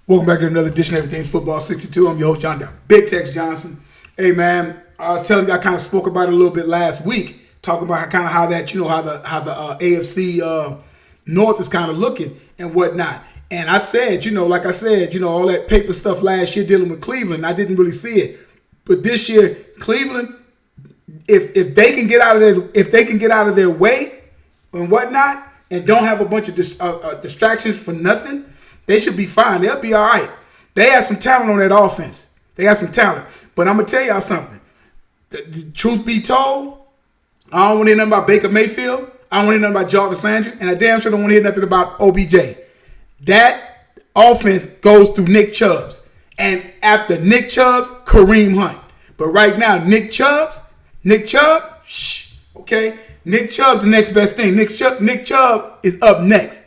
Welcome back to another edition of Everything Football 62. I'm your host, John Big Tex Johnson. Hey man, I was telling you I kind of spoke about it a little bit last week, talking about how the AFC North is kind of looking and whatnot. And I said, all that paper stuff last year dealing with Cleveland, I didn't really see it. But this year, Cleveland, if they can get out of their way and whatnot, and don't have a bunch of distractions for nothing, they should be fine. They'll be all right. They have some talent on that offense. They got some talent. But I'm going to tell y'all something. The truth be told, I don't want to hear nothing about Baker Mayfield. I don't want to hear nothing about Jarvis Landry. And I damn sure don't want to hear nothing about OBJ. That offense goes through Nick Chubb. And after Nick Chubb, Kareem Hunt. But right now, Nick Chubb, okay? Nick Chubb's the next best thing. Nick Chubb is up next.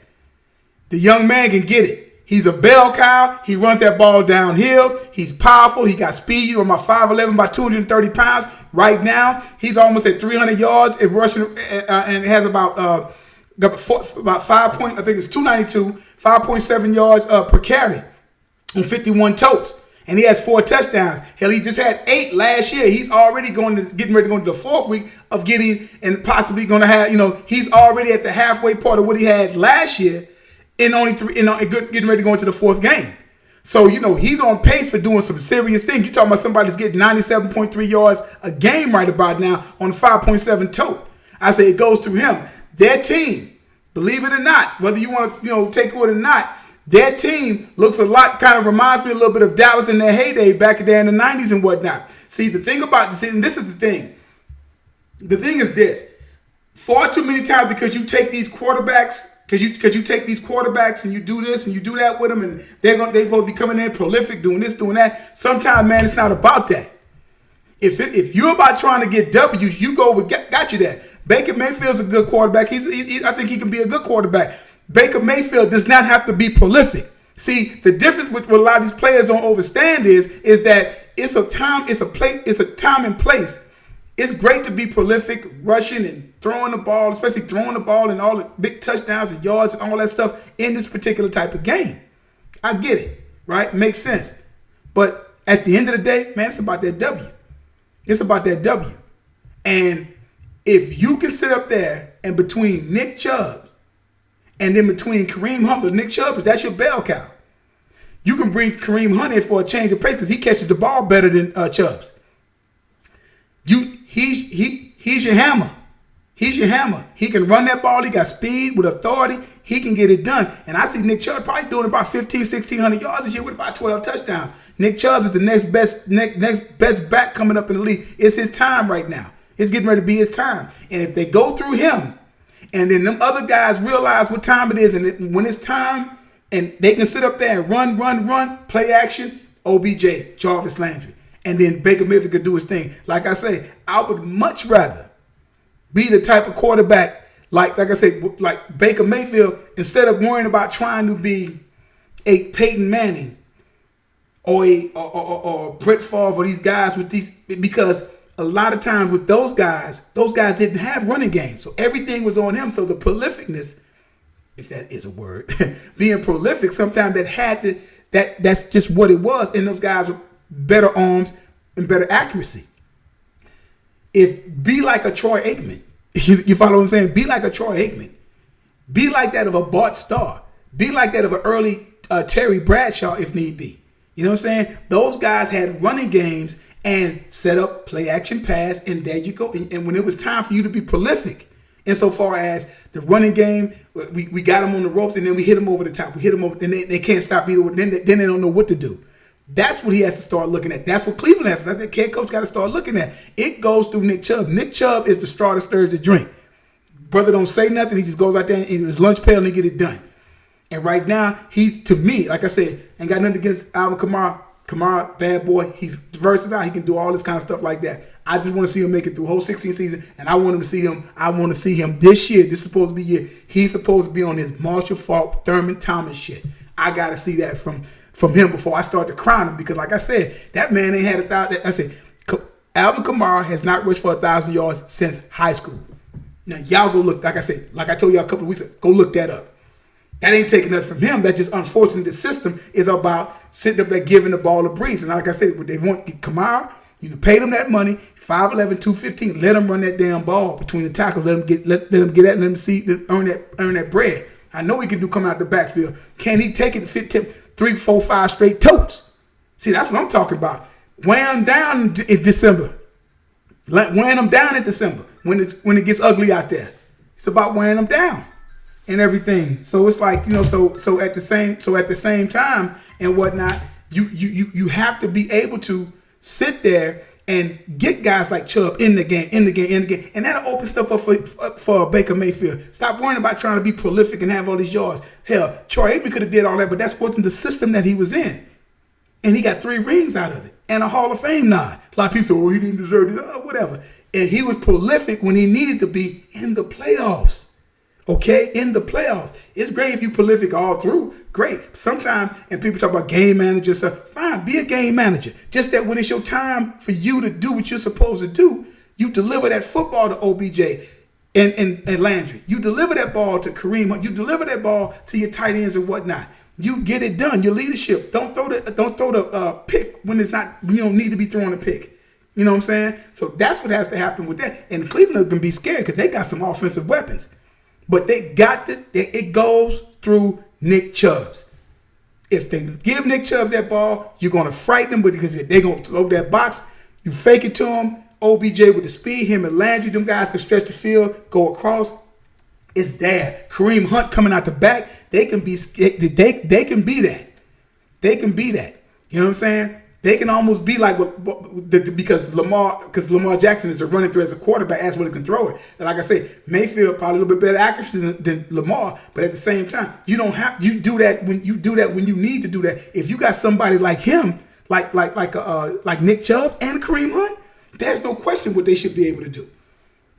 The young man can get it. He's a bell cow. He runs that ball downhill. He's powerful. He got speed. He's about 5'11", about 230 pounds. Right now, he's almost at 300 yards in rushing, and has about 5 point. I think it's 292, 5.7 yards per carry on 51 totes. And he has 4 touchdowns. Hell, he just had 8 last year. He's already getting ready to go into the 4th week of getting, and possibly going to have, he's already at the halfway part of what he had last year. In only 3, getting ready to go into the 4th game. So, he's on pace for doing some serious things. You're talking about somebody that's getting 97.3 yards a game right about now on 5.7 tote. I say it goes through him. Their team, believe it or not, whether you want to, take it or not, their team looks a lot, kind of reminds me a little bit of Dallas in their heyday back there in the 90s and whatnot. See, the thing about this, and this is the thing. The thing is this. Far too many times, because you take these quarterbacks, Because you take these quarterbacks and you do this and you do that with them, and they're supposed to be coming in prolific, doing this, doing that. Sometimes, man, it's not about that. If you're about trying to get W's, you go with got you there. Baker Mayfield's a good quarterback. I think he can be a good quarterback. Baker Mayfield does not have to be prolific. See, the difference with what a lot of these players don't understand is that it's a time and place. It's great to be prolific, rushing and throwing the ball, especially throwing the ball and all the big touchdowns and yards and all that stuff in this particular type of game. I get it, right? Makes sense. But at the end of the day, man, it's about that W. It's about that W. And if you can sit up there and between Nick Chubb and then between Kareem Hunt, but Nick Chubb, that's your bell cow. You can bring Kareem Hunt in for a change of pace because he catches the ball better than Chubb's. He's your hammer. He's your hammer. He can run that ball. He got speed with authority. He can get it done. And I see Nick Chubb probably doing about 1,600 yards this year with about 12 touchdowns. Nick Chubb is the next best back coming up in the league. It's his time right now. It's getting ready to be his time. And if they go through him, and then them other guys realize what time it is, and when it's time, and they can sit up there and run, play action, OBJ, Jarvis Landry. And then Baker Mayfield could do his thing. Like I say, I would much rather be the type of quarterback like I said, like Baker Mayfield, instead of worrying about trying to be a Peyton Manning or Brett Favre or these guys with these, because a lot of times with those guys didn't have running games. So everything was on him. So the prolificness, if that is a word, being prolific, sometimes that's just what it was. And those guys are better arms and better accuracy. Be like a Troy Aikman. You follow what I'm saying? Be like a Troy Aikman. Be like that of a Bart Starr. Be like that of an early Terry Bradshaw if need be. You know what I'm saying? Those guys had running games and set up play action pass, and there you go. And when it was time for you to be prolific, insofar as the running game, we got them on the ropes and then we hit them over the top. We hit them over, and they can't stop either. Then they don't know what to do. That's what he has to start looking at. That's what Cleveland has. That's what the head coach got to start looking at. It goes through Nick Chubb. Nick Chubb is the straw that stirs the drink. Brother don't say nothing. He just goes out there in his lunch pail and get it done. And right now, he's, to me, like I said, ain't got nothing against Alvin Kamara. Kamara, bad boy. He's versatile. He can do all this kind of stuff like that. I just want to see him make it through the whole 16 season, and I want to see him this year. This is supposed to be year. He's supposed to be on his Marshall Faulk, Thurman Thomas shit. I got to see that from him before I start to crown him, because like I said, that man ain't had 1,000. I said, Alvin Kamara has not rushed for 1,000 yards since high school. Now, y'all go look, like I said, like I told y'all a couple of weeks ago, go look that up. That ain't taking nothing from him. That's just unfortunate. The system is about sitting up there giving the ball a breeze. And like I said, they want Kamara, you pay them that money, 5'11", 215. Let them run that damn ball between the tackles. Let them get at it, let them see, earn that bread. I know he can do coming out the backfield. Can he take it 15, 3, 4, 5 straight totes? See, that's what I'm talking about. Wear them down in December. Wearing them down in December when it gets ugly out there. It's about wearing them down and everything. So it's like, so at the same time and whatnot, you have to be able to sit there and get guys like Chubb in the game, and that'll open stuff up for Baker Mayfield. Stop worrying about trying to be prolific and have all these yards. Hell, Troy Aikman could have did all that, but that wasn't the system that he was in, and he got 3 rings out of it and a Hall of Fame nod. A lot of people say, "Oh, he didn't deserve it," whatever. And he was prolific when he needed to be in the playoffs. Okay, in the playoffs. It's great if you prolific all through. Great. Sometimes, and people talk about game manager stuff. Fine, be a game manager. Just that when it's your time for you to do what you're supposed to do, you deliver that football to OBJ and Landry. You deliver that ball to Kareem Hunt. You deliver that ball to your tight ends and whatnot. You get it done. Your leadership. Don't throw the pick when it's not. You don't need to be throwing a pick. You know what I'm saying? So that's what has to happen with that. And Cleveland can be scared because they got some offensive weapons. But it goes through Nick Chubb. If they give Nick Chubb that ball, you're going to frighten them because they're going to throw that box. You fake it to him. OBJ with the speed, him and Landry, them guys can stretch the field, go across. It's there. Kareem Hunt coming out the back. They can be they can be that. They can be that. You know what I'm saying? They can almost be like because Lamar Jackson is a running threat as a quarterback as well as can throw it. And like I say, Mayfield probably a little bit better accuracy than Lamar, but at the same time, you do that when you need to do that. If you got somebody like him, like Nick Chubb and Kareem Hunt, there's no question what they should be able to do.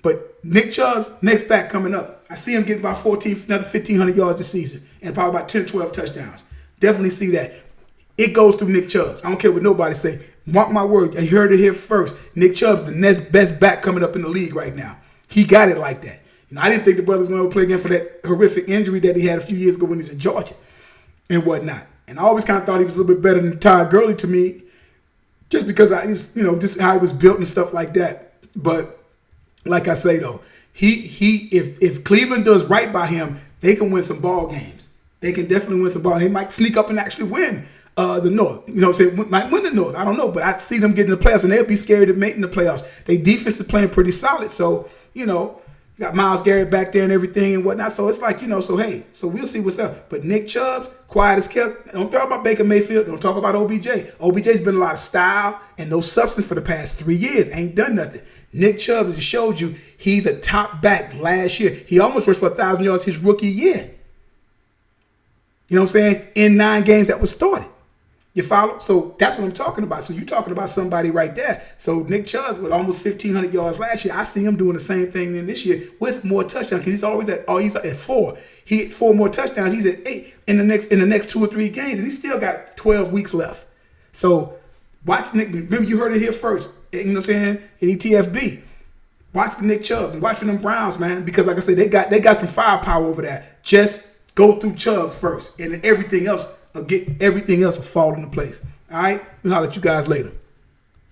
But Nick Chubb, next back coming up, I see him getting about another 1,500 yards this season and probably about 10, 12 touchdowns. Definitely see that. It goes through Nick Chubb. I don't care what nobody say. Mark my word. You heard it here first. Nick Chubb's the next best back coming up in the league right now. He got it like that. I didn't think the brother was going to play again for that horrific injury that he had a few years ago when he was in Georgia and whatnot. And I always kind of thought he was a little bit better than Todd Gurley to me just because just how he was built and stuff like that. But like I say, though, if Cleveland does right by him, they can win some ball games. They can definitely win some ball. They might sneak up and actually win the North. You know what I'm saying? Might win the North. I don't know. But I see them getting the playoffs, and they'll be scared of making the playoffs. Their defense is playing pretty solid. So, you got Myles Garrett back there and everything and whatnot. So it's like, so we'll see what's up. But Nick Chubb's quiet as kept. Don't talk about Baker Mayfield. Don't talk about OBJ. OBJ's been a lot of style and no substance for the past 3 years. Ain't done nothing. Nick Chubb just showed you he's a top back last year. He almost rushed for 1,000 yards his rookie year. You know what I'm saying? In 9 games that was started. You follow? So that's what I'm talking about. So you're talking about somebody right there. So Nick Chubb with almost 1,500 yards last year. I see him doing the same thing in this year with more touchdowns because he's at 4. He hit 4 more touchdowns. He's at 8 in the next 2 or 3 games, and he still got 12 weeks left. So watch Nick. Remember, you heard it here first. You know what I'm saying? In ETFB. Watch the Nick Chubb and watch for them Browns, man. Because like I said, they got some firepower over there. Just go through Chubb first, and everything else will fall into place. All right? We'll holler at you guys later.